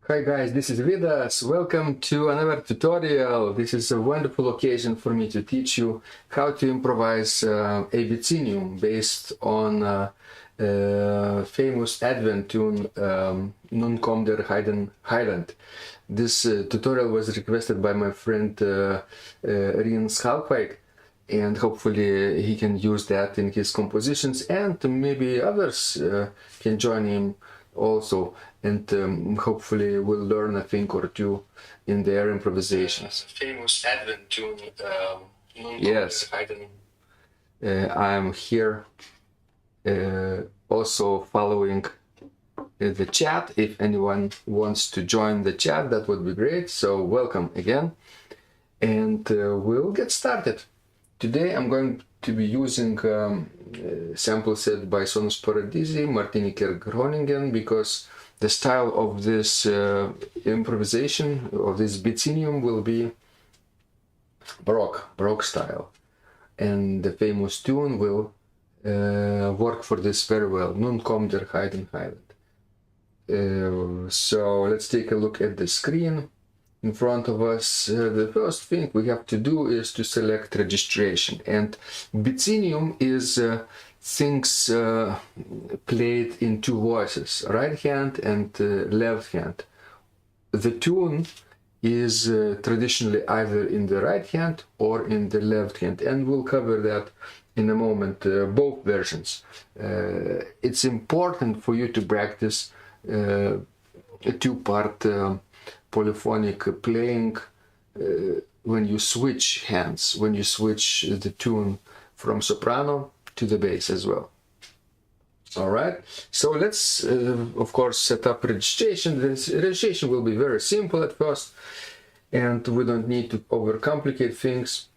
Hi guys, this is Vidas. Welcome to another tutorial. This is a wonderful occasion for me to teach you how to improvise a BICINIUM based on famous Advent tune NUN KOMM der HEIDEN This tutorial was requested by my friend Rien's Hauptwerk, and hopefully he can use that in his compositions, and maybe others can join him also, and hopefully we'll learn a thing or two in their improvisations. Famous Advent tune. Yes, I'm here also following the chat. If anyone wants to join the chat, that would be great. So welcome again, and we'll get started. Today I'm going to be using sample set by Sonus Paradisi, Martiniker Groningen, because the style of this improvisation of this BICINIUM will be Baroque style, and the famous tune will work for this very well. NUN KOMM der HEIDEN HEILAND. So let's take a look at the screen in front of us. The first thing we have to do is to select registration, and BICINIUM is things played in two voices, right hand and left hand. The tune is traditionally either in the right hand or in the left hand, and we'll cover that in a moment, both versions. It's important for you to practice a two-part polyphonic playing when you switch hands, when you switch the tune from soprano to the bass as well. All right, so let's of course set up registration. This registration will be very simple at first, and we don't need to overcomplicate things.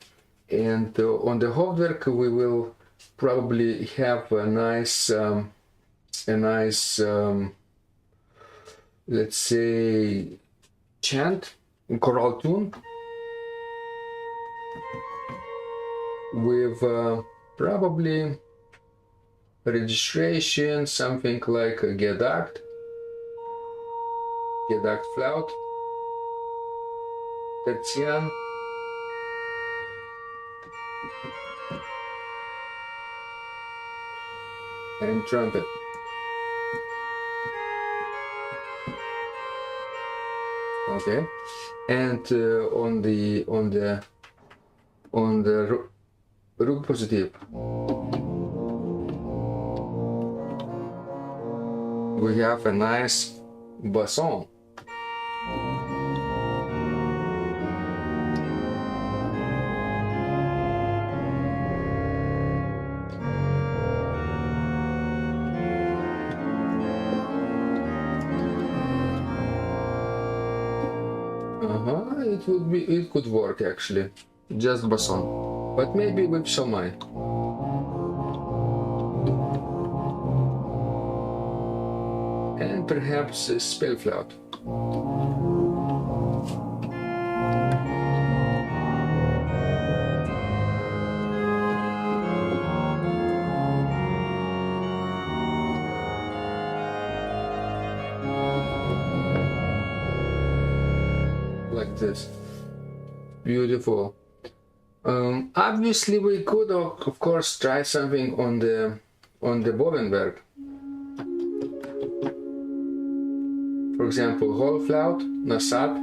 And on the Hauptwerk we will probably have a nice let's say chant, chorale tune with probably registration, something like a Gedacht flout, tertian, and trumpet. Okay, and on the root positive we have a nice basson. It could work actually, just basson, but maybe with shamai. And perhaps a spell flout. Like this. Beautiful. Obviously we could of course try something on the Bovenberg. For example, whole flout, nasat,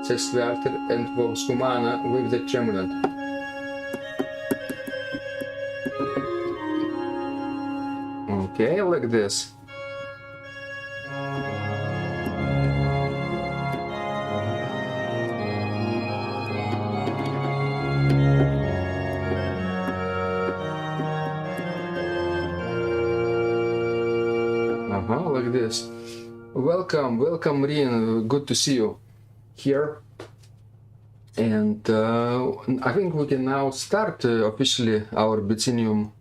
sextverter, and voxcumana with the tremulant. Okay, like this. Like this. Welcome Rien, good to see you here. And I think we can now start officially our BICINIUM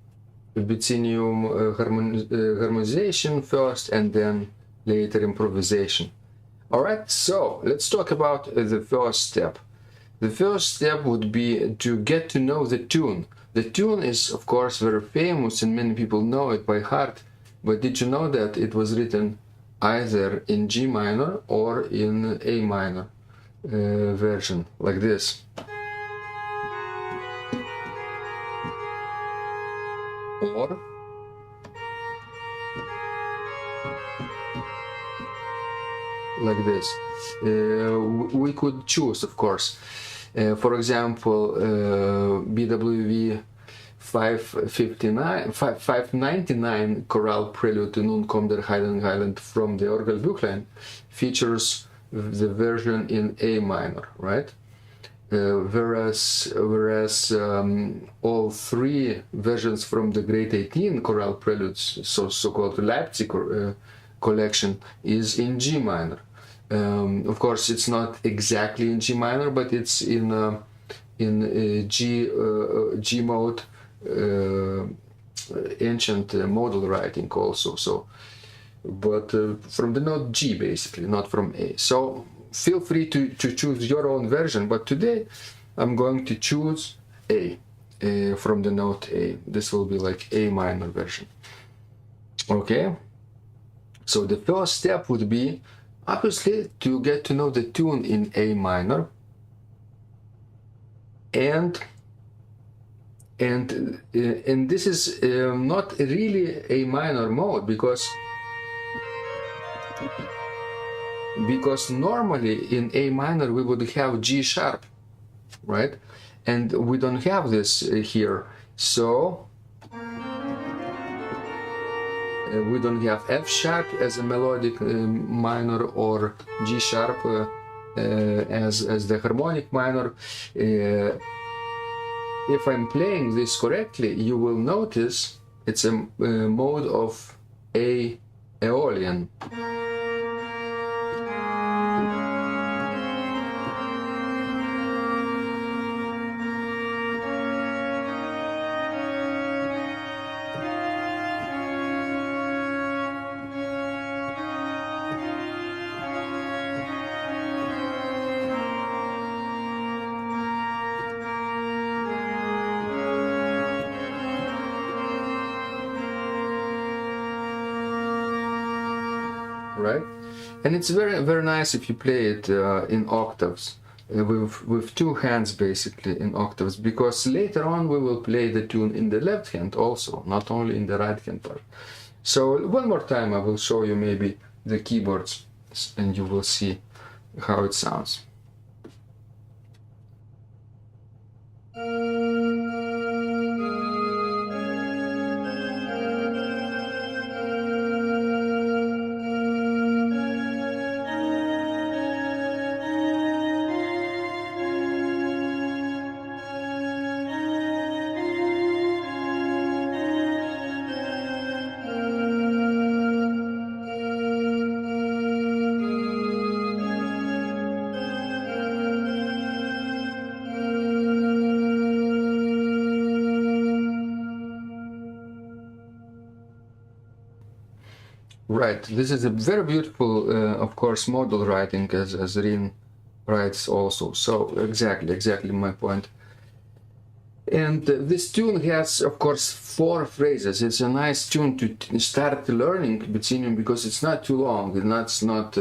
harmonization first, and then later improvisation. All right, so let's talk about the first step. The first step would be to get to know the tune. The tune is of course very famous and many people know it by heart, but did you know that it was written either in G minor or in A minor version, like this. Or like this. We could choose, of course. For example, BWV 599 chorale prelude to NUN KOMM der HEIDEN HEILAND from the Orgelbüchlein features the version in A minor, right? Whereas all three versions from the Great 18 chorale preludes, so-called Leipzig collection, is in G minor. Of course, it's not exactly in G minor, but it's in G mode, ancient modal writing also. So, but from the note G basically, not from A. So feel free to choose your own version. But today I'm going to choose A from the note A. This will be like A minor version. Okay. So the first step would be, obviously, to get to know the tune in A minor, and this is not really A minor mode, because normally in A minor we would have G sharp, right? And we don't have this here, so we don't have F sharp as a melodic minor, or G sharp as the harmonic minor. If I'm playing this correctly, you will notice it's a mode of A Aeolian. Right, and it's very nice if you play it in octaves, with two hands basically in octaves, because later on we will play the tune in the left hand also, not only in the right hand part. So one more time I will show you maybe the keyboards, and you will see how it sounds. Right, this is a very beautiful, of course, modal writing, as Rin writes also. So exactly my point. And this tune has, of course, 4 phrases. It's a nice tune to start learning BICINIUM, because it's not too long. It's not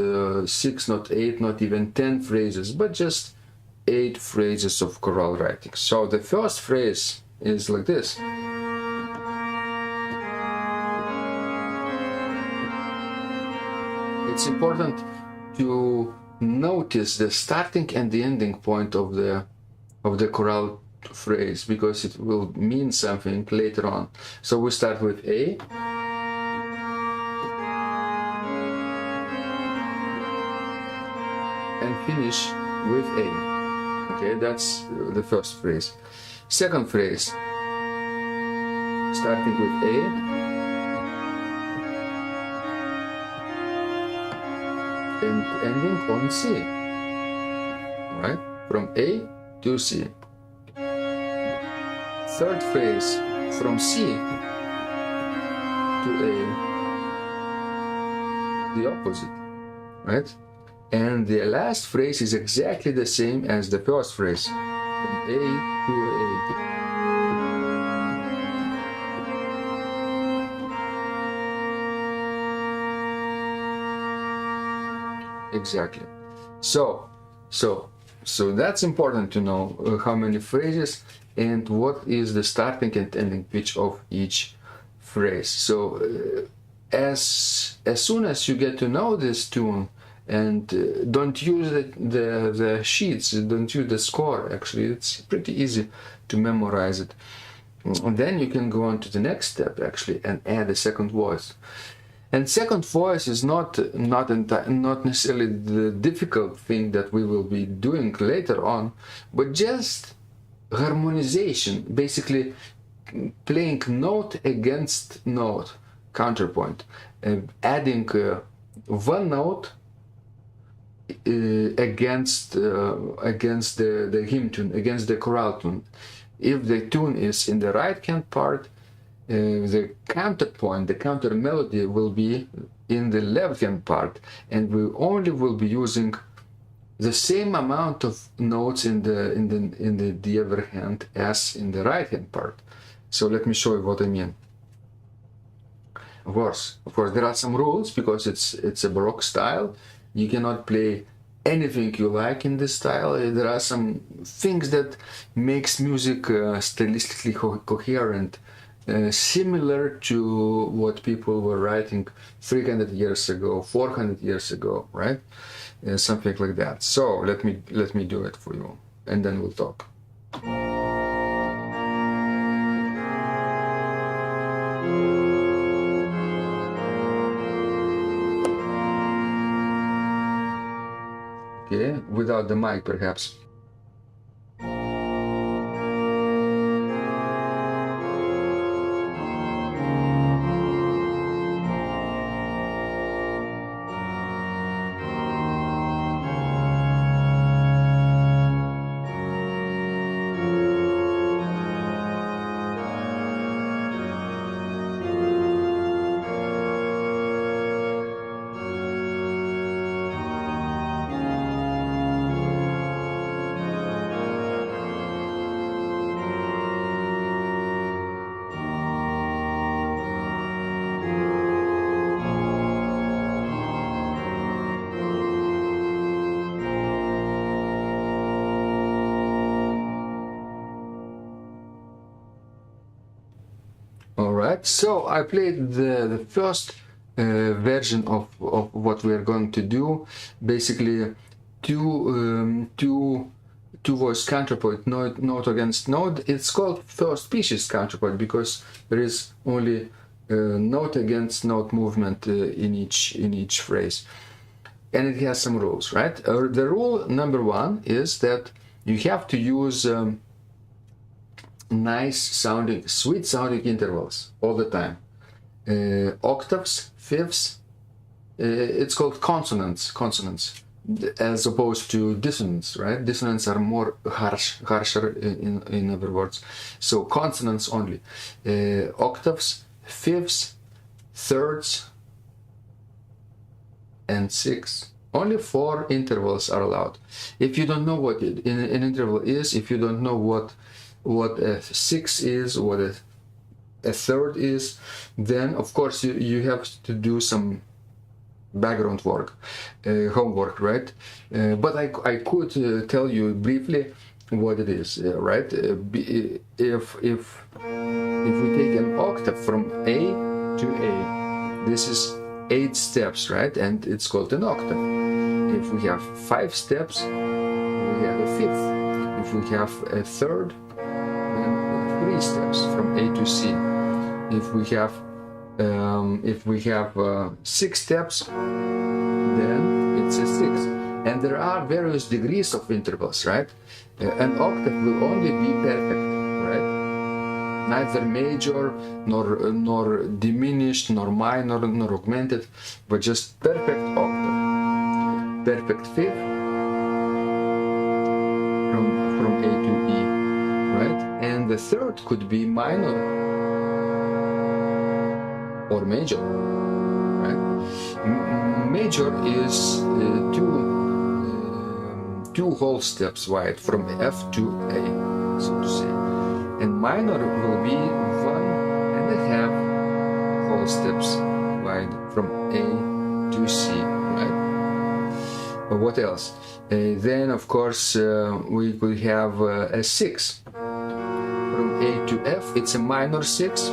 6, not 8, not even 10 phrases, but just 8 phrases of chorale writing. So the first phrase is like this. It's important to notice the starting and the ending point of the chorale phrase, because it will mean something later on. So we start with A, and finish with A. Okay, that's the first phrase. Second phrase, starting with A and ending on C, right? From A to C. Third phrase, from C to A, the opposite, right? And the last phrase is exactly the same as the first phrase, from A to A. exactly. So that's important to know how many phrases and what is the starting and ending pitch of each phrase. So as soon as you get to know this tune, and don't use the sheets, don't use the score. Actually, it's pretty easy to memorize it. And then you can go on to the next step actually and add a second voice. And second voice is not necessarily the difficult thing that we will be doing later on, but just harmonization, basically playing note against note, counterpoint, adding one note against the hymn tune, against the chorale tune. If the tune is in the right hand part, the counterpoint, the counter melody will be in the left hand part, and we only will be using the same amount of notes in the other hand as in the right hand part. So let me show you what I mean. Of course, there are some rules because it's a Baroque style. You cannot play anything you like in this style. There are some things that makes music stylistically coherent, similar to what people were writing 300 years ago, 400 years ago, right? Something like that. So let me do it for you, and then we'll talk. Okay, without the mic perhaps. Alright, so I played the first version of what we are going to do. Basically, two voice counterpoint, note against note. It's called first species counterpoint because there is only note against note movement in each phrase, and it has some rules, right? The rule number one is that you have to use nice sounding, sweet sounding intervals all the time. Octaves, fifths, it's called consonants, as opposed to dissonance, right? Dissonants are more harsher in other words. So consonants only. Octaves, fifths, thirds, and sixths. Only 4 intervals are allowed. If you don't know what an interval is, if you don't know what a sixth is, what a third is, then of course you have to do some background work, homework, right? But I could tell you briefly what it is, right? If we take an octave from A to A, this is 8 steps, right? And it's called an octave. If we have 5 steps, we have a fifth. If we have a third, 3 steps from A to C. If we have 6 steps, then it's a sixth. And there are various degrees of intervals, right? An octave will only be perfect, right? Neither major nor diminished, nor minor, nor augmented, but just perfect octave. Perfect fifth from A to E. Right? And the third could be minor or major, right? Major is two whole steps wide from F to A, so to say. And minor will be 1.5 whole steps wide from A to C, right? What else? Then of course we could have a 6 from A to F. It's a minor 6,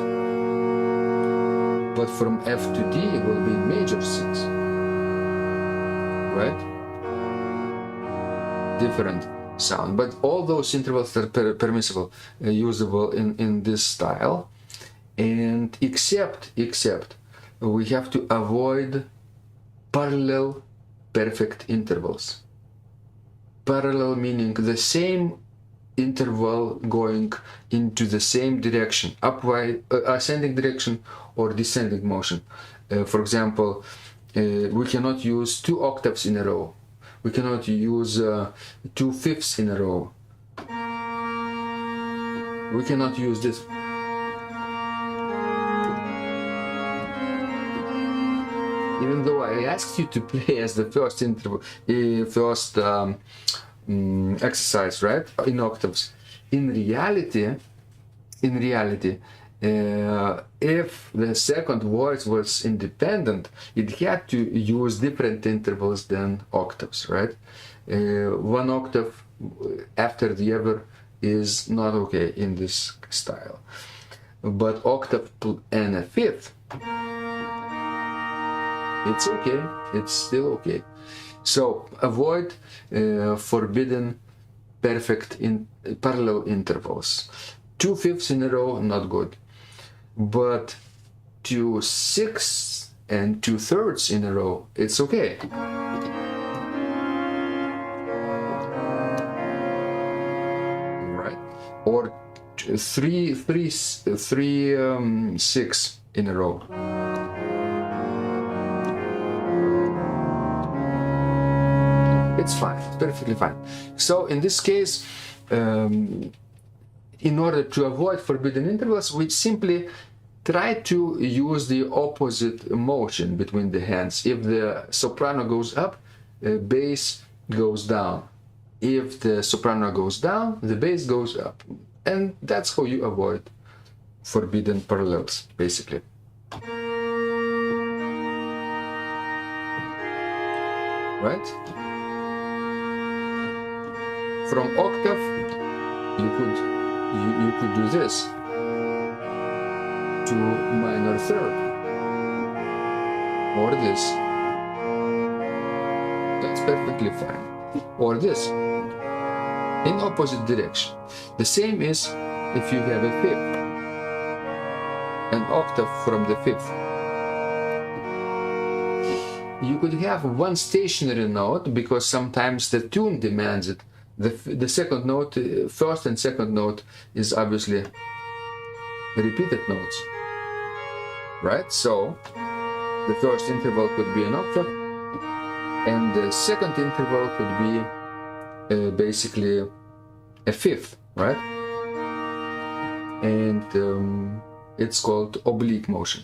but from F to D it will be major 6, right? Different sound, but all those intervals are permissible, usable in this style, and except we have to avoid parallel perfect intervals. Parallel meaning the same interval going into the same direction, upward, ascending direction or descending motion. For example, we cannot use 2 octaves in a row. We cannot use 2/5 in a row. We cannot use this. Even though I asked you to play as the first interval, exercise, right, in octaves. In reality, if the second voice was independent, it had to use different intervals than octaves, right? 1 octave after the other is not okay in this style. But octave and a 5th, it's okay, it's still okay. So avoid forbidden perfect parallel intervals. 2/5 in a row, not good. But 2/6 and 2/3 in a row, it's okay. Right? Or 3/6 in a row. It's fine, it's perfectly fine. So in this case, in order to avoid forbidden intervals, we simply try to use the opposite motion between the hands. If the soprano goes up, bass goes down. If the soprano goes down, the bass goes up. And that's how you avoid forbidden parallels, basically. Right? From octave, you could do this to minor 3rd, or this. That's perfectly fine. Or this, in opposite direction. The same is if you have a 5th, an octave from the 5th. You could have one stationary note because sometimes the tune demands it. The second note, first and second note, is obviously repeated notes, right? So the first interval could be an octave, and the second interval could be basically a 5th, right? And it's called oblique motion.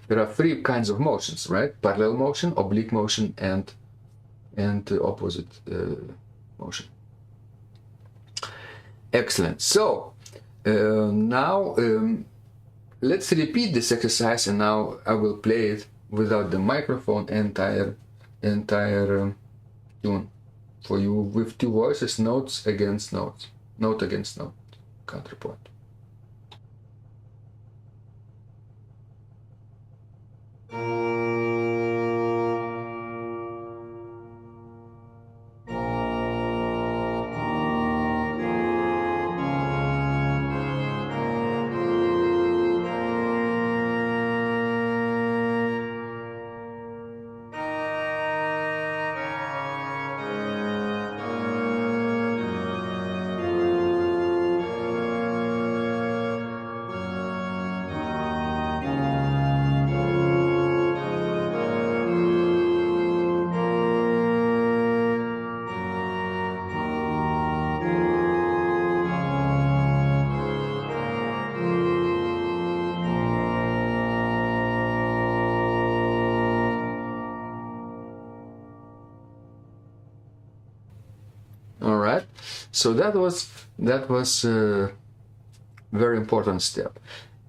There are 3 kinds of motions, right? Parallel motion, oblique motion, and opposite motion. Excellent. So now let's repeat this exercise, and now I will play it without the microphone, entire tune for you with 2 voices, notes against notes, note against note, counterpoint. So that was a very important step.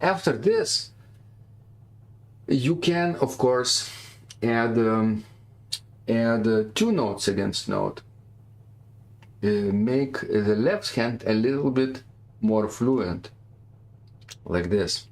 After this, you can of course add add two notes against note, make the left hand a little bit more fluent, like this.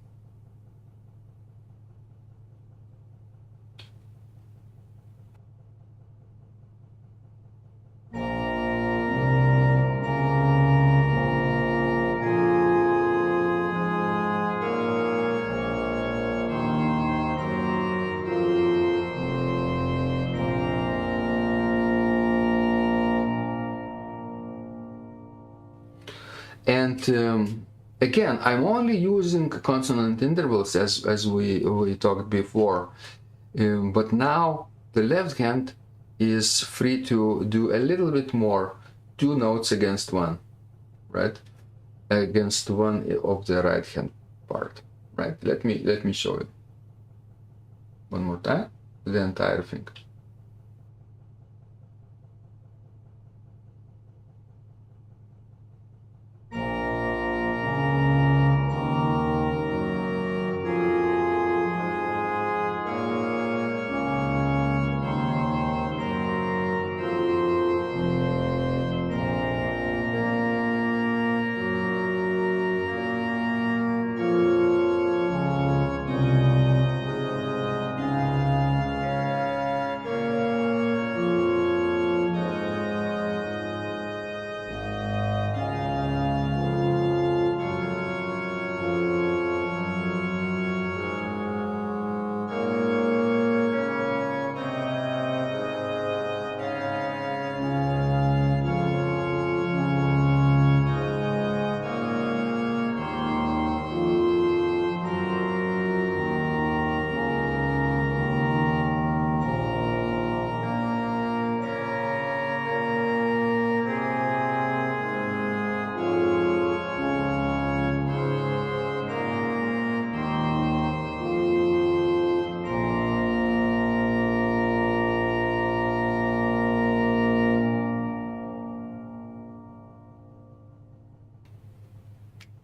And again, I'm only using consonant intervals as we talked before, but now the left hand is free to do a little bit more, two notes against one, right? Against one of the right hand part, right? Let me show you one more time, the entire thing.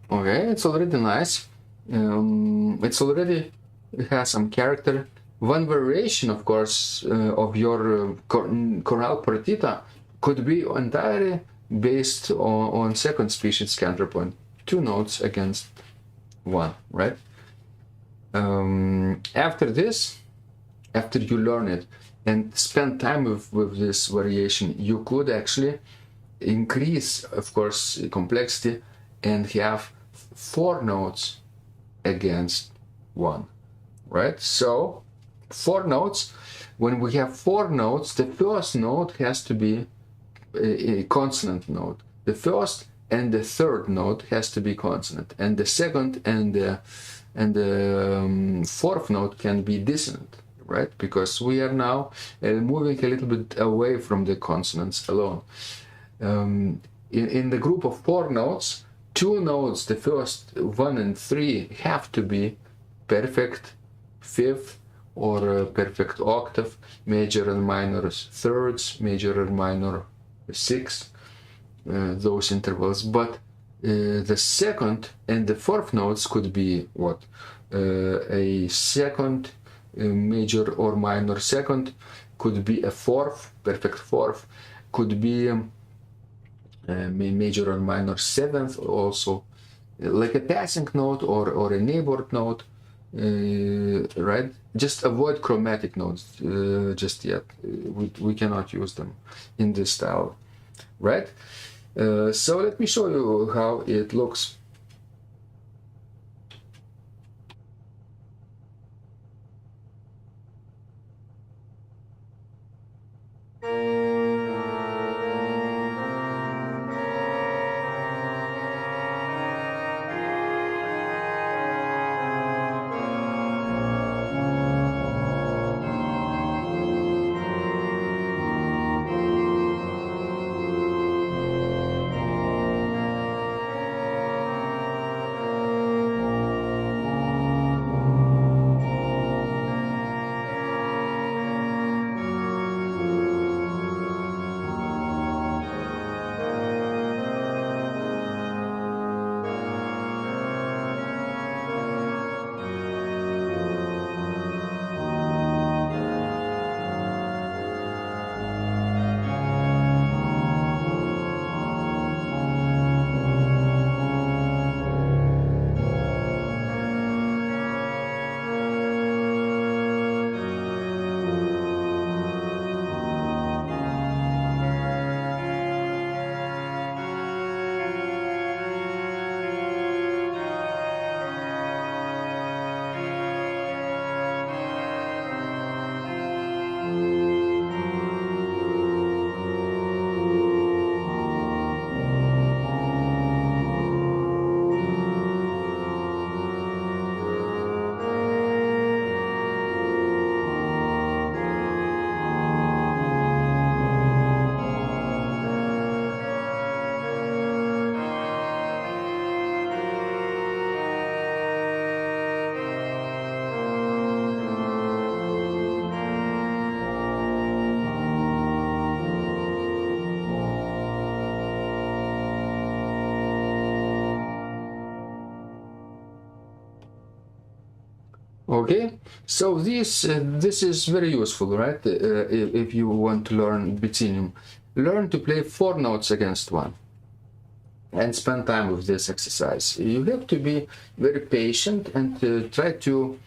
Okay, it's already nice. It's already has some character. One variation, of course, of your chorale partita could be entirely based on second species counterpoint, two notes against one, right? After this, after you learn it and spend time with this variation, you could actually increase, of course, complexity and have four notes against one, right? So 4 notes, when we have 4 notes, the first note has to be a consonant note. The first and the third note has to be consonant, and the second and the fourth note can be dissonant, right? Because we are now moving a little bit away from the consonants alone. In the group of 4 notes, 2 notes, the first 1 and 3, have to be perfect fifth or perfect octave, major and minor thirds, major and minor sixths, those intervals. But the second and the fourth notes could be what? A second, major or minor second, could be a fourth, perfect fourth, could be major or minor seventh, also like a passing note or a neighbored note, right? Just avoid chromatic notes just yet. We cannot use them in this style, right? So let me show you how it looks. Okay, so this is very useful, right? If you want to learn BICINIUM, learn to play 4 notes against one, and spend time with this exercise. You have to be very patient and try to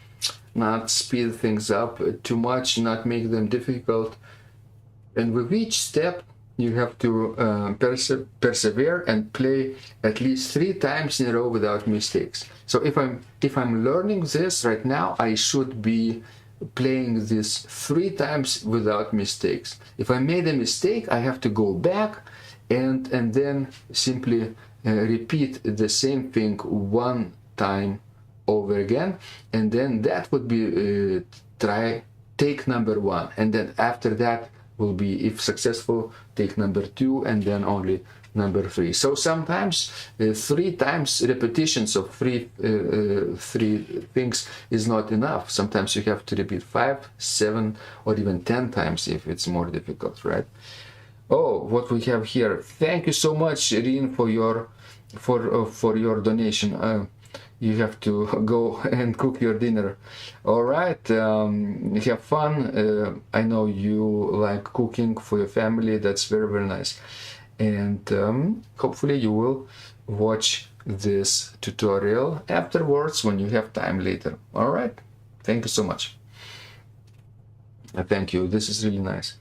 not speed things up too much, not make them difficult. And with each step, you have to persevere and play at least 3 times in a row without mistakes. So if I'm learning this right now, I should be playing this 3 times without mistakes. If I made a mistake, I have to go back and then simply repeat the same thing 1 time over again, and then that would be take number 1, and then after that will be, if successful, take number 2, and then only number 3. So sometimes 3 times repetitions of three things is not enough. Sometimes you have to repeat 5, 7, or even 10 times if it's more difficult, right? Oh, what we have here! Thank you so much, Irene, for your donation. You have to go and cook your dinner. All right, have fun. I know you like cooking for your family. That's very, very nice. And hopefully you will watch this tutorial afterwards when you have time later. All right, thank you so much. Thank you. This is really nice.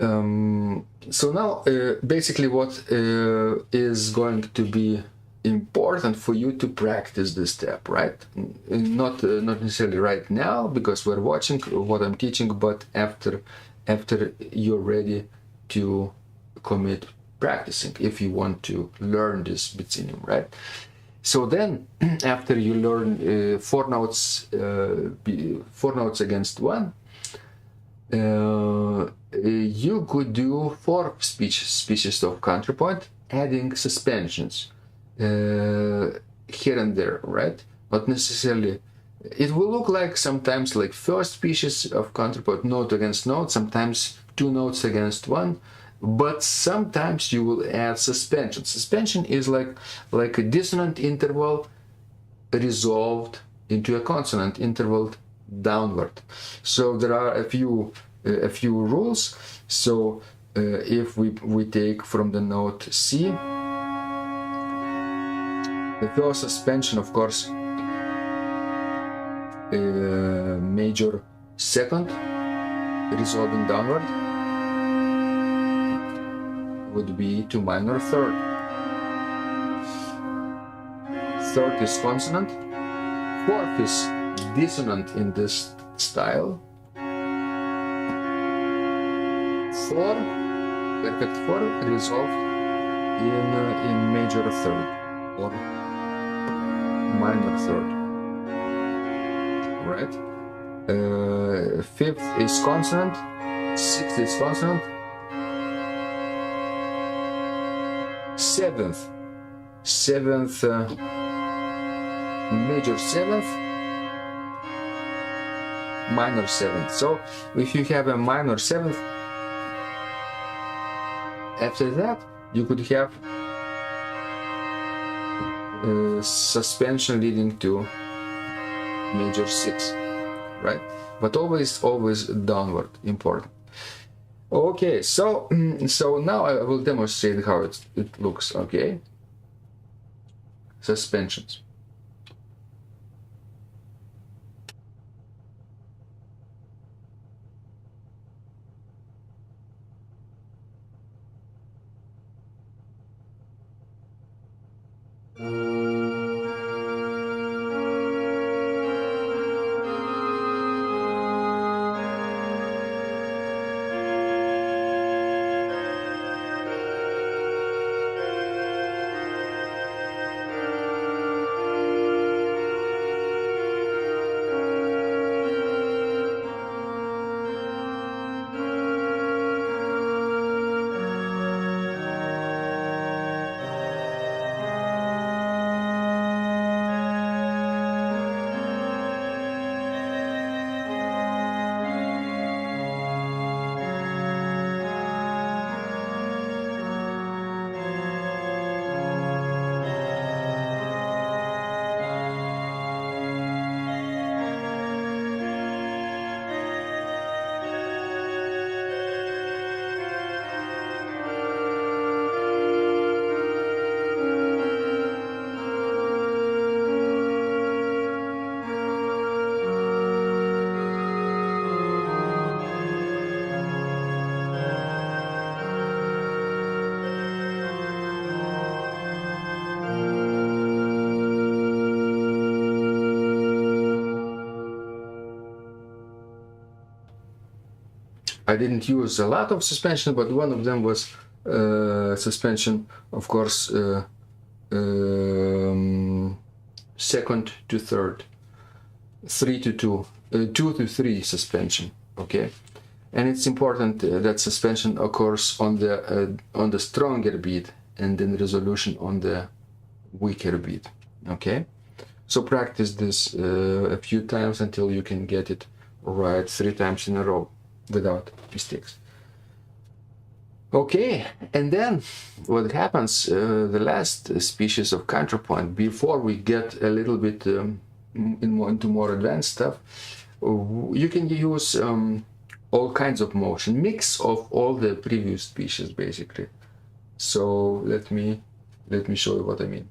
So now, basically what is going to be important for you to practice this step, right? Not necessarily right now, because we're watching what I'm teaching, but after you're ready to commit practicing, if you want to learn this BICINIUM, right? So then, after you learn 4 notes against one, you could do 4 species of counterpoint, adding suspensions here and there, right? Not necessarily. It will look like sometimes like first species of counterpoint, note against note, sometimes 2 notes against one, but sometimes you will add suspension. Suspension is like a dissonant interval resolved into a consonant interval downward. So there are a few rules. So if we take from the note C, the first suspension, of course, major second resolving downward would be to minor third. Third is consonant. Fourth is dissonant in this style. 4, perfect 4, resolved in major third or minor third, right? 5th is consonant, 6th is consonant, 7th, major 7th, minor 7th. So if you have a minor 7th, after that you could have suspension leading to major 6, right? But always downward, important. Okay, so now I will demonstrate how it looks. Okay, suspensions. I didn't use a lot of suspension, but one of them was suspension, of course, second to third, 3 to 2, 2 to 3 suspension. Okay, and it's important that suspension occurs on the stronger beat, and then resolution on the weaker beat. Okay, so practice this a few times until you can get it right 3 times in a row without mistakes. Okay, and then what happens, the last species of counterpoint, before we get a little bit into more advanced stuff, you can use all kinds of motion, mix of all the previous species basically. So let me show you what I mean.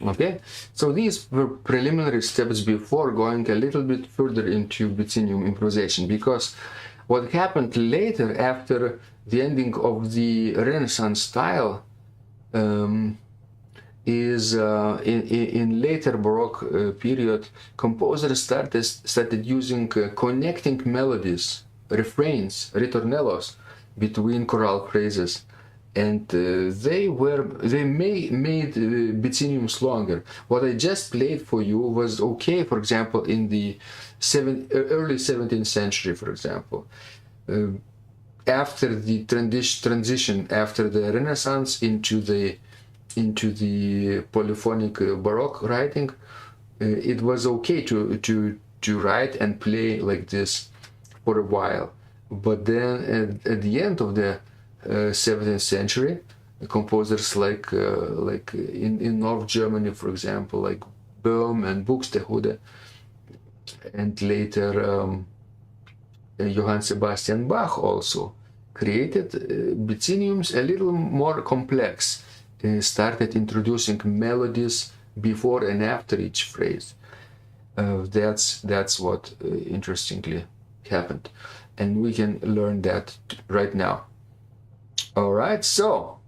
Okay, so these were preliminary steps before going a little bit further into BICINIUM improvisation, because what happened later, after the ending of the Renaissance style, is in later Baroque period, composers started using connecting melodies, refrains, ritornellos between chorale phrases. And they made BICINIUMs longer. What I just played for you was okay, for example, in the early 17th century, for example. After the transition, after the Renaissance into the polyphonic Baroque writing, it was okay to write and play like this for a while. But then at the end of the 17th century, composers like in North Germany, for example, like Böhm and Buxtehude, and later Johann Sebastian Bach also created BICINIUMs a little more complex, started introducing melodies before and after each phrase. That's what interestingly happened, and we can learn that right now. All right, so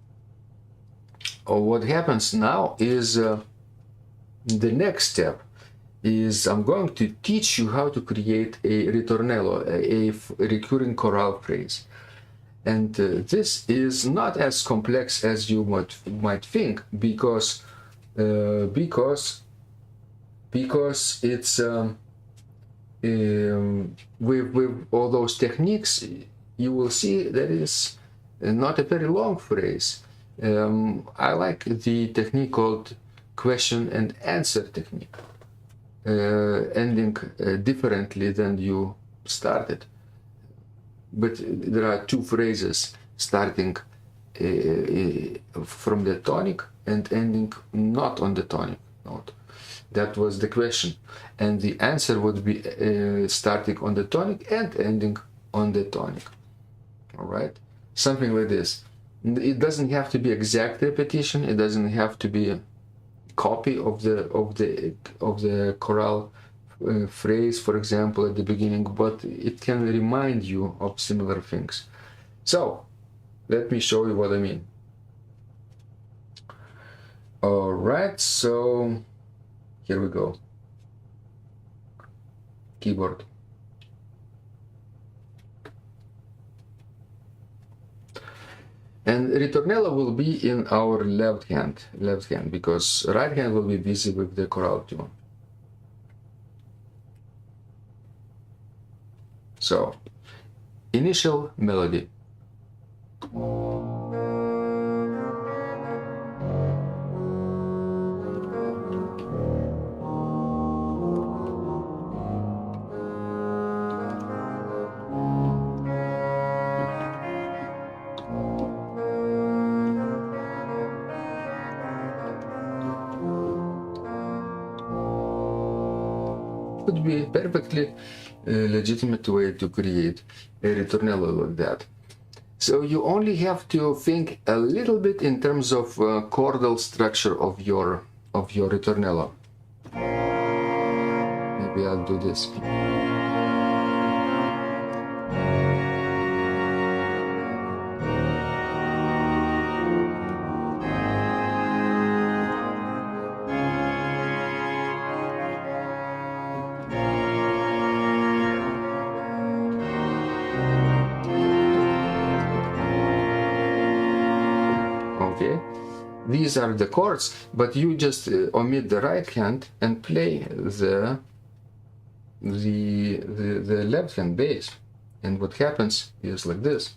what happens now is the next step is I'm going to teach you how to create a ritornello, a recurring chorale phrase. And this is not as complex as you might think, because it's with all those techniques, you will see that is not a very long phrase. I like the technique called question and answer technique, ending differently than you started. But there are two phrases starting from the tonic and ending not on the tonic note. That was the question. And the answer would be starting on the tonic and ending on the tonic. All right? Something like this. It doesn't have to be exact repetition. It doesn't have to be a copy of the chorale phrase, for example, at the beginning, but it can remind you of similar things. So let me show you what I mean. All right, so here we go. Keyboard. And ritornello will be in our left hand, because right hand will be busy with the chorale tune. So, initial melody. Would be perfectly legitimate way to create a ritornello like that. So you only have to think a little bit in terms of chordal structure of your ritornello. Maybe I'll do this. Okay, these are the chords, but you just omit the right hand and play the left hand bass, and what happens is like this.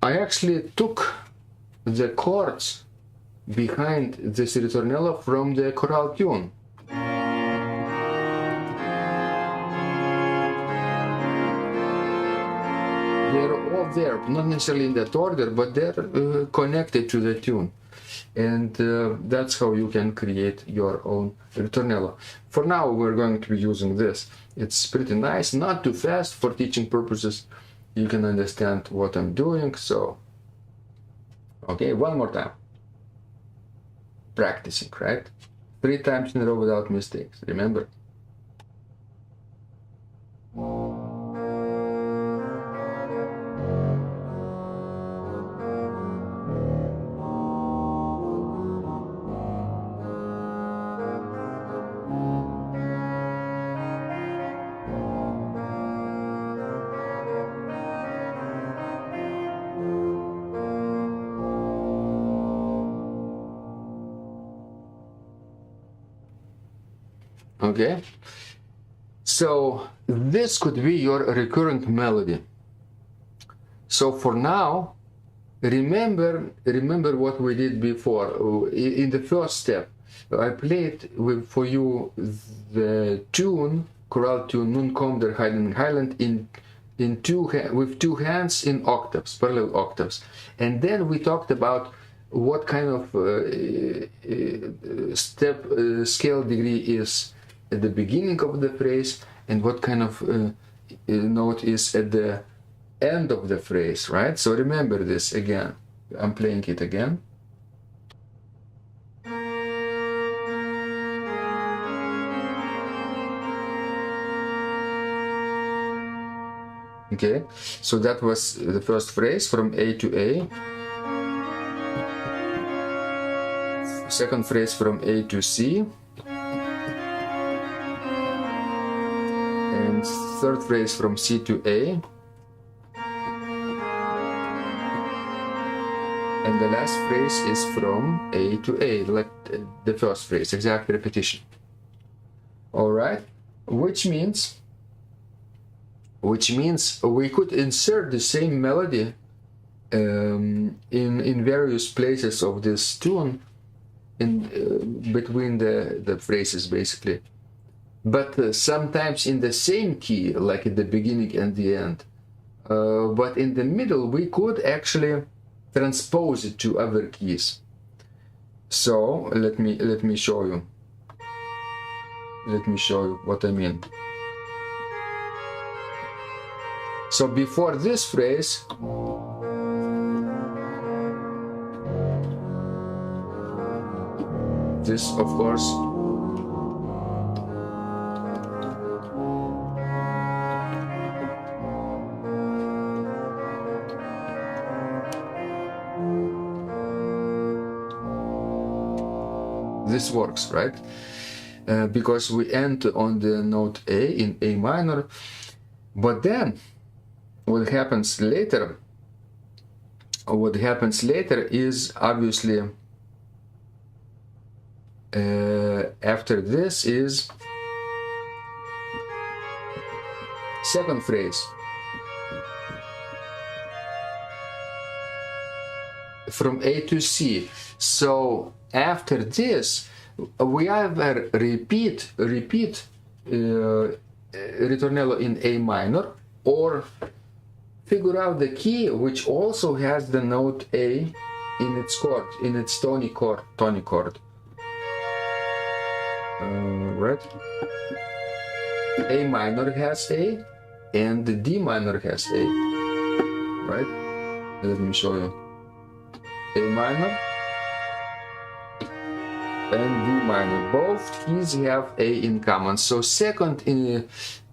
I actually took the chords behind this ritornello from the chorale tune. They're all there, not necessarily in that order, but they're connected to the tune. And that's how you can create your own ritornello. For now, we're going to be using this. It's pretty nice, not too fast for teaching purposes. You can understand what I'm doing, so okay, one more time. Practicing, right? 3 times in a row without mistakes, remember? Okay, so this could be your recurrent melody. So for now, remember what we did before. In the first step, I played for you the tune, chorale tune, NUN KOMM der HEIDEN HEILAND with 2 hands in octaves, parallel octaves, and then we talked about what kind of scale degree is at the beginning of the phrase and what kind of note is at the end of the phrase, right? So remember this again. I'm playing it again. Okay, so that was the first phrase from A to A. Second phrase from A to C. And third phrase from C to A. And the last phrase is from A to A, like the first phrase, exact repetition. All right, which means we could insert the same melody in various places of this tune, between the phrases, basically. But sometimes in the same key, like at the beginning and the end. But in the middle, we could actually transpose it to other keys. So let me show you. Let me show you what I mean. So before this phrase, this of course this works, right? Because we end on the note A in A minor, but then what happens later is obviously after this is second phrase from A to C. So after this we either repeat ritornello in A minor, or figure out the key which also has the note A in its chord, in its tonic chord. Right? A minor has A and the D minor has A. Right? Let me show you. A minor and D minor, both keys have A in common. So second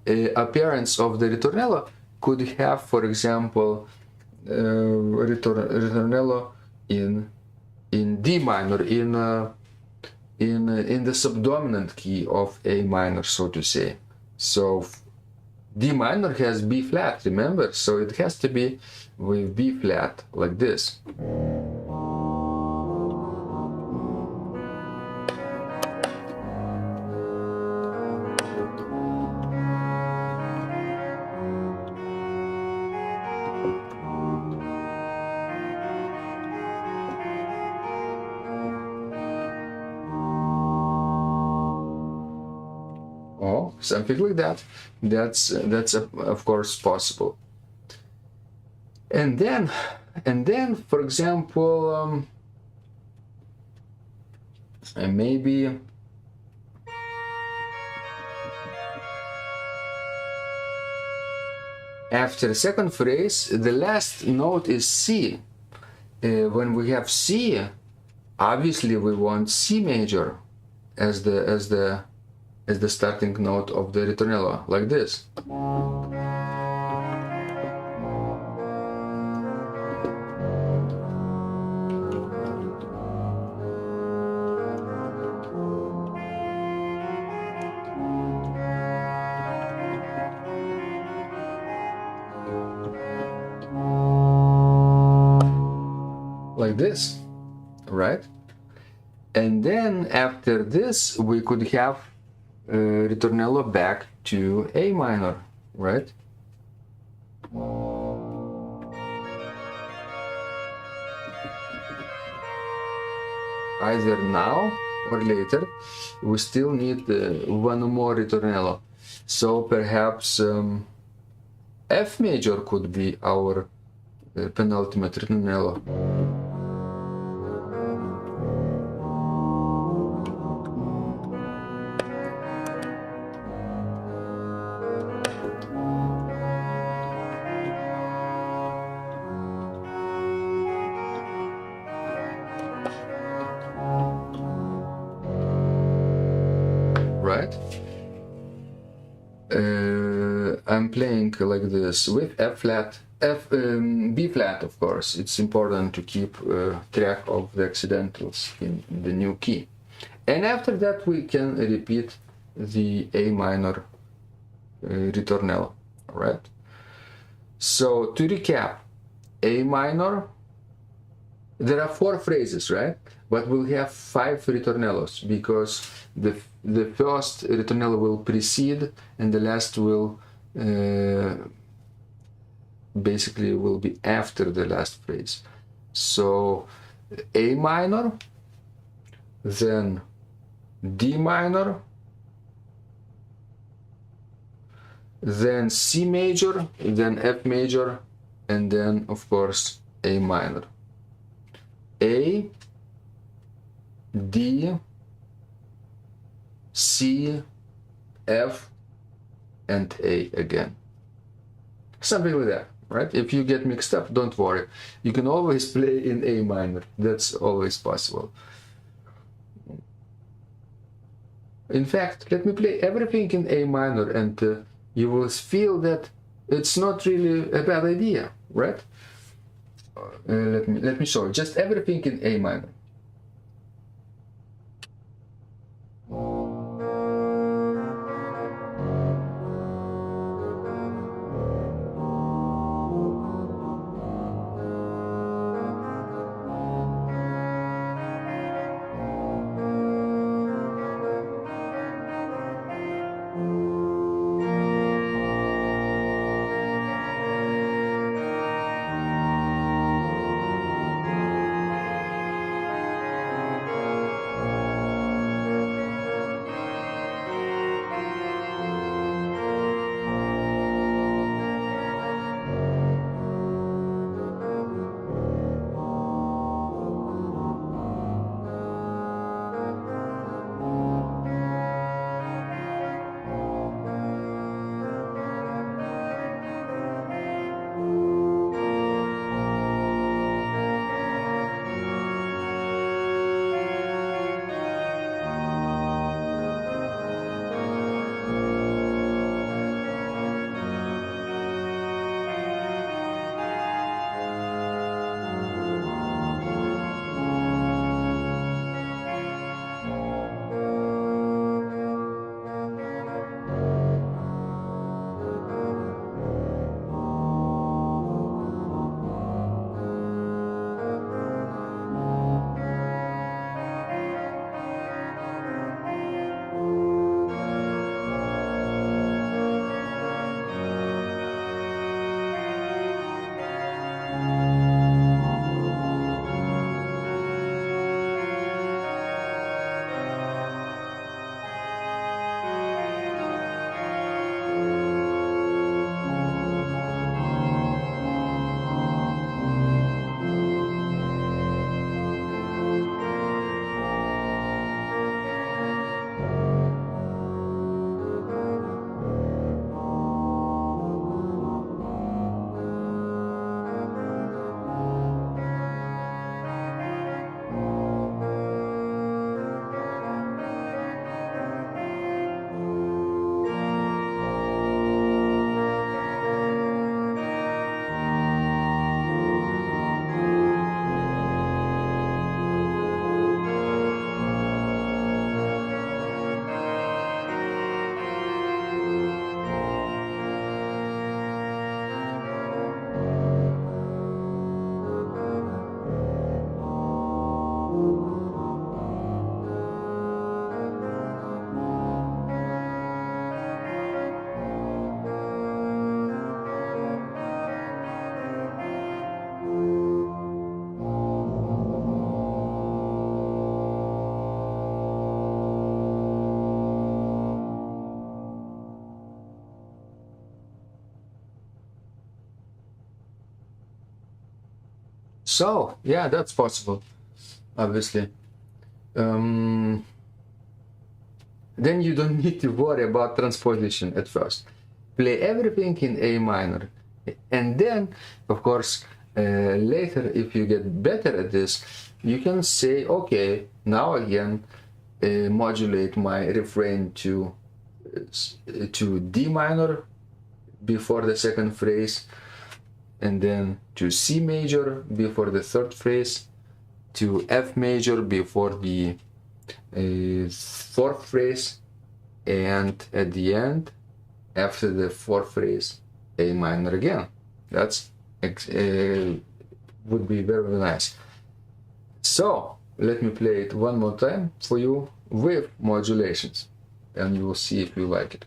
appearance of the ritornello could have, for example, ritornello in D minor, in the subdominant key of A minor, so to say. So D minor has B flat, remember? So it has to be with B flat, like this. Something like that. That's of course possible. And then for example, maybe after the second phrase, the last note is C. When we have C, obviously we want C major as the starting note of the ritornello, like this. Like this, right? And then after this we could have ritornello back to A minor, right? Either now or later. We still need one more ritornello. So perhaps F major could be our penultimate ritornello. Right? I'm playing like this with F flat, B flat, of course. It's important to keep track of the accidentals in the new key. And after that we can repeat the A minor ritornello, right? So to recap, A minor, there are 4 phrases, right? But we'll have 5 ritornellos, because the first ritornello will precede and the last will basically will be after the last phrase. So A minor, then D minor, then C major, then F major, and then of course A minor. A, D, C, F, and A again. Something like that, right? If you get mixed up, don't worry. You can always play in A minor. That's always possible. In fact, let me play everything in A minor, and you will feel that it's not really a bad idea, right? Let me show you. Just everything in A minor. So, yeah, that's possible, obviously. Then you don't need to worry about transposition at first. Play everything in A minor. And then, of course, later, if you get better at this, you can say, okay, now again, modulate my refrain to D minor before the second phrase, and then to C major before the third phrase, to F major before the fourth phrase, and at the end, after the fourth phrase, A minor again. That's would be very nice. So let me play it one more time for you with modulations, and you will see if you like it.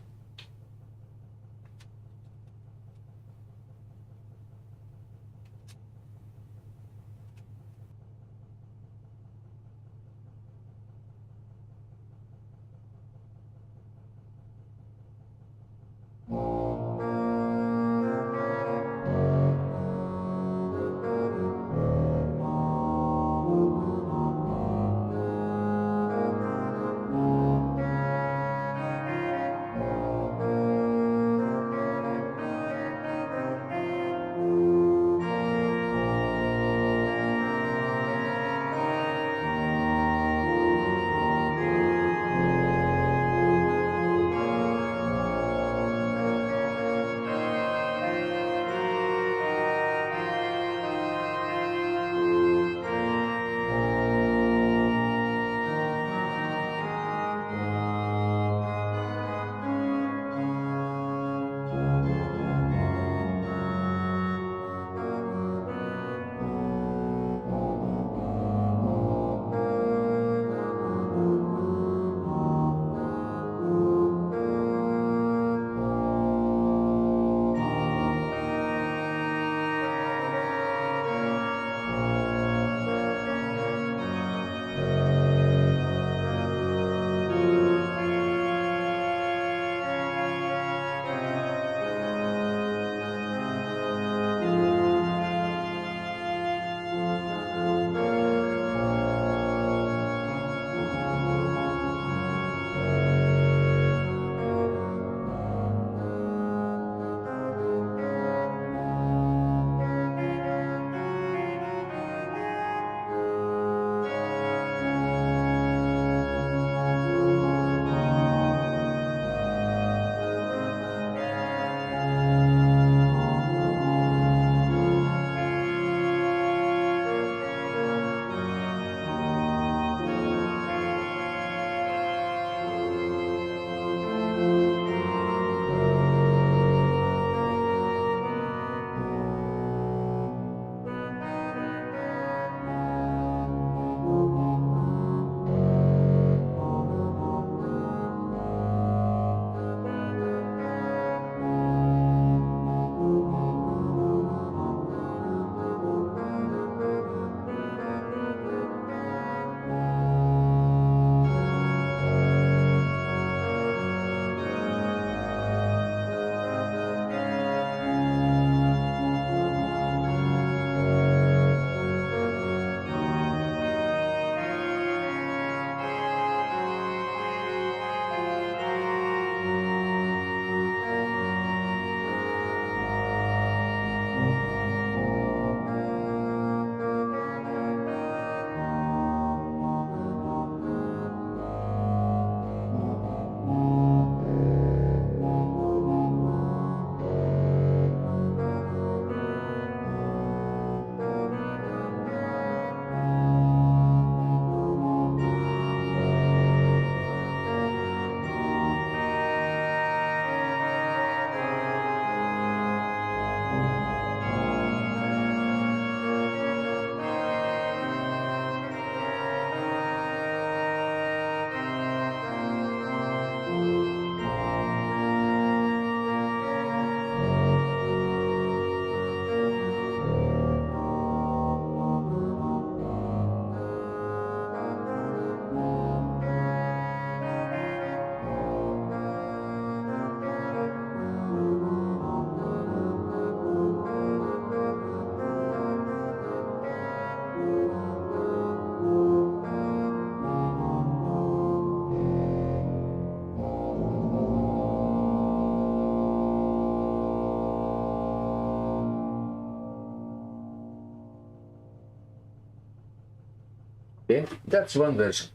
Okay, that's one version.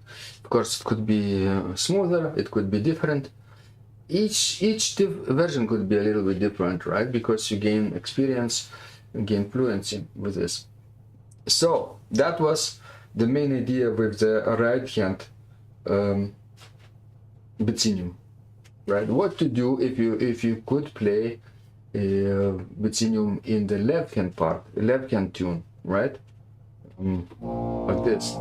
Of course, it could be smoother, it could be different. Each version could be a little bit different, right? Because you gain experience, gain fluency with this. So that was the main idea with the right hand BICINIUM, right? What to do if you could play BICINIUM in the left hand part, left hand tune, right? Like this.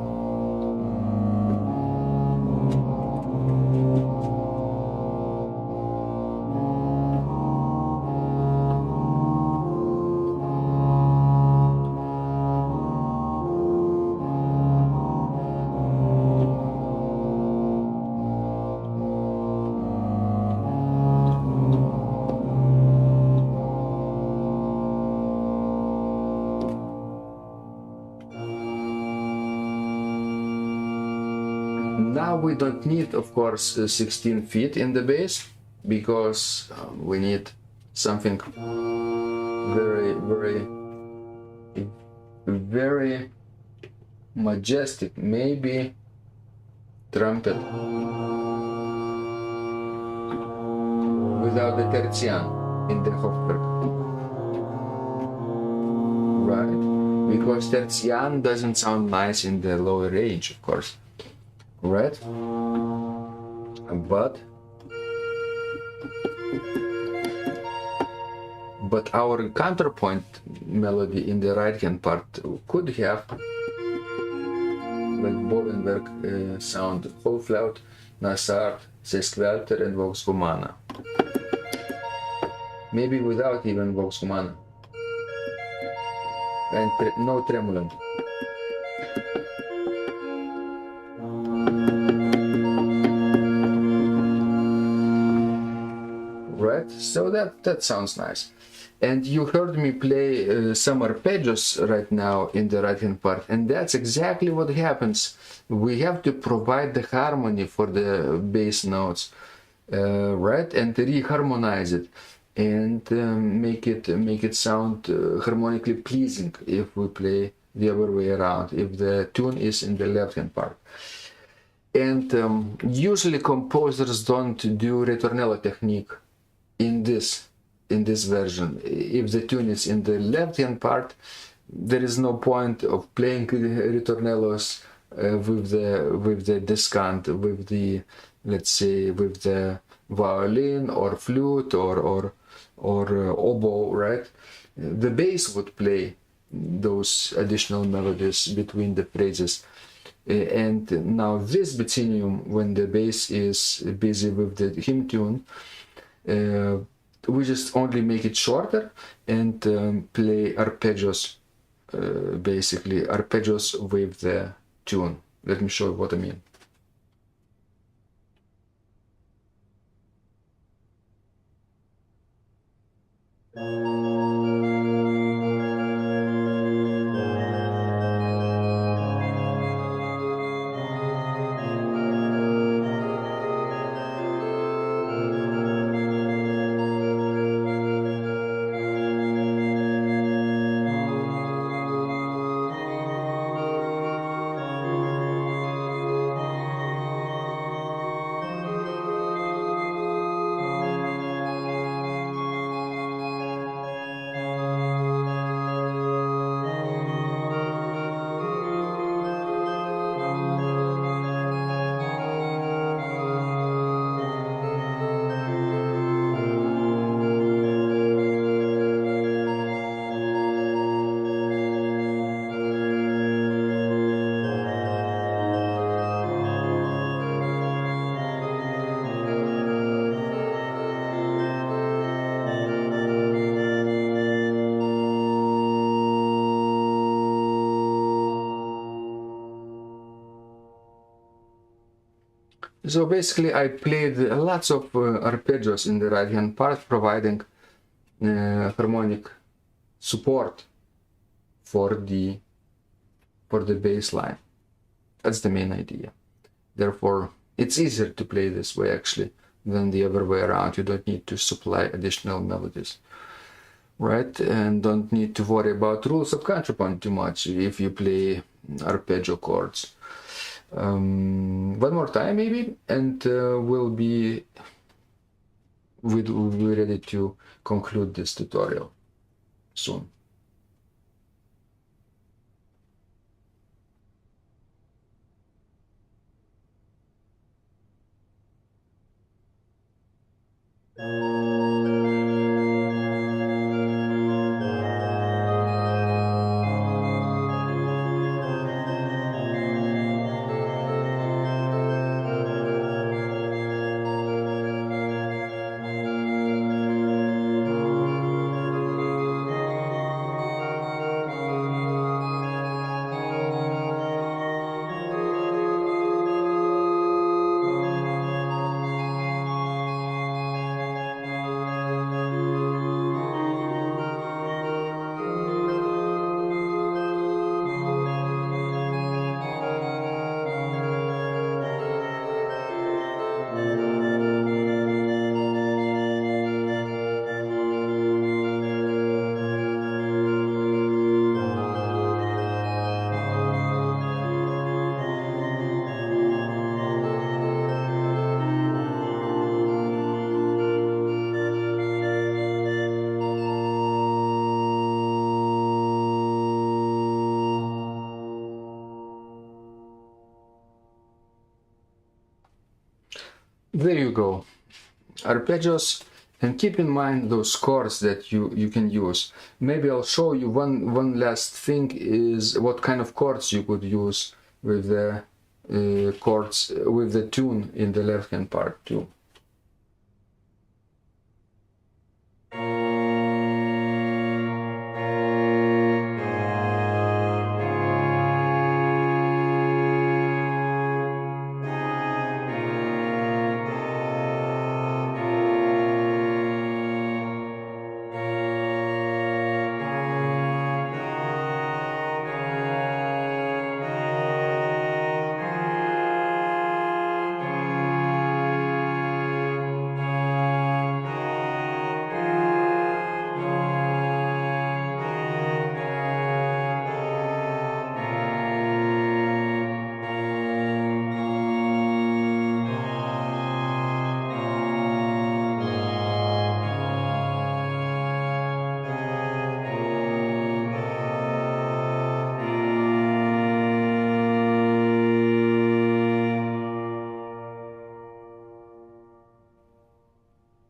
Now we don't need, of course, 16 feet in the bass, because we need something very majestic, maybe trumpet without the terzian in the Hauptwerk, right? Because terzian doesn't sound nice in the lower range, of course. Right, but our counterpoint melody in the right hand part could have like Bovenwerk sound, Hauptflaut, Nassart, Sesquelter and Vox Humana. Maybe without even Vox Humana and no tremolo. Right, so that sounds nice. And you heard me play some arpeggios right now in the right hand part, and that's exactly what happens. We have to provide the harmony for the bass notes, right, and reharmonize it and make it sound harmonically pleasing if we play the other way around, if the tune is in the left hand part. And usually composers don't do ritornello technique in this version. If the tune is in the left hand part, there is no point of playing ritornellos with the descant, with the, let's say, with the violin or flute or oboe, right? The bass would play those additional melodies between the phrases. And now this BICINIUM, when the bass is busy with the hymn tune, we just only make it shorter and play arpeggios, basically arpeggios with the tune. Let me show you what I mean. So basically I played lots of arpeggios in the right hand part, providing harmonic support for the bass line. That's the main idea. Therefore it's easier to play this way actually than the other way around. You don't need to supply additional melodies, right? And don't need to worry about rules of counterpoint too much if you play arpeggio chords. one more time maybe, and we'll be ready to conclude this tutorial soon. There you go, arpeggios, and keep in mind those chords that you can use. Maybe I'll show you one last thing, is what kind of chords you could use with the chords with the tune in the left hand part too.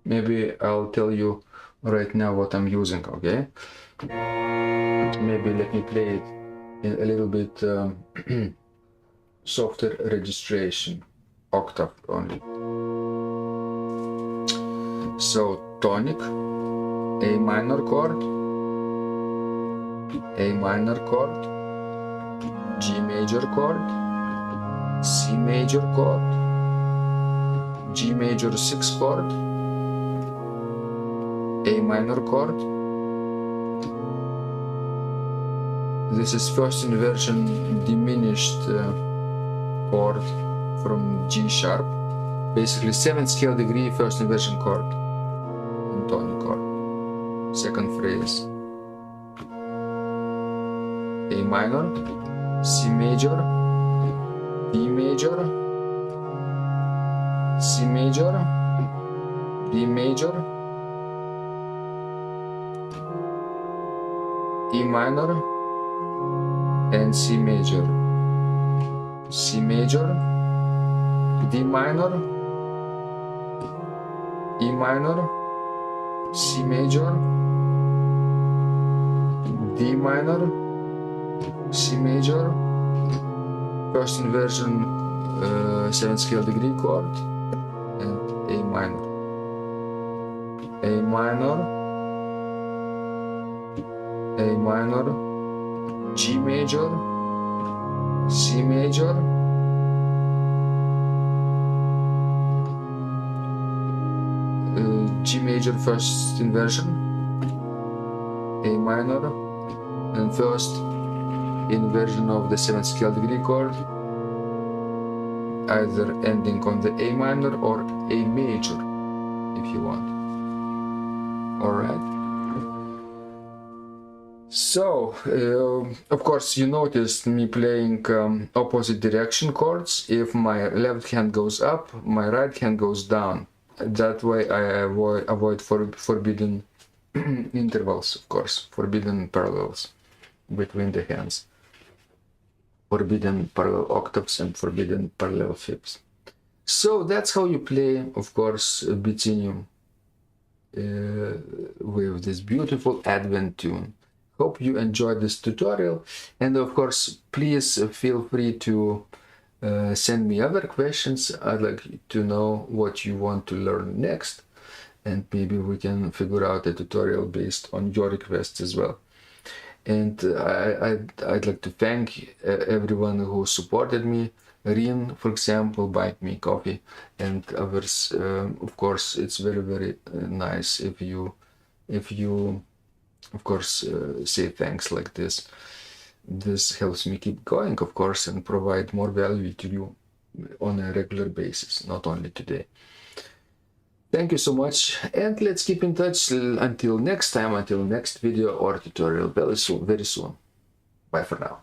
Maybe I'll tell you right now what I'm using, okay? Maybe let me play it in a little bit softer registration, octave only. So tonic, A minor chord, A minor chord, G major chord, C major chord, G major 6 chord, A minor chord. This is first inversion diminished chord from G sharp. Basically 7th scale degree first inversion chord and tonic chord. Second phrase. A minor, C major, D major, C major, D major, E minor, and C major. C major, D minor, E minor, C major, D minor, C major, first inversion 7th scale degree chord, and A minor. A minor, A minor, G major, C major, G major first inversion, A minor, and first inversion of the 7th scale degree chord, either ending on the A minor or A major if you want. Alright. So, of course, you noticed me playing opposite direction chords. If my left hand goes up, my right hand goes down. That way I avoid forbidden intervals, of course, forbidden parallels between the hands, forbidden parallel octaves and forbidden parallel fifths. So that's how you play, of course, BICINIUM with this beautiful Advent tune. Hope you enjoyed this tutorial, and of course please feel free to send me other questions. I'd like to know what you want to learn next, and maybe we can figure out a tutorial based on your requests as well. And I'd like to thank everyone who supported me. Rin, for example, buying me coffee, and others. Of course, it's very nice if you of course say thanks like this. This helps me keep going, of course, and provide more value to you on a regular basis, not only today. Thank you so much, and let's keep in touch until next time, until next video or tutorial very soon. Bye for now.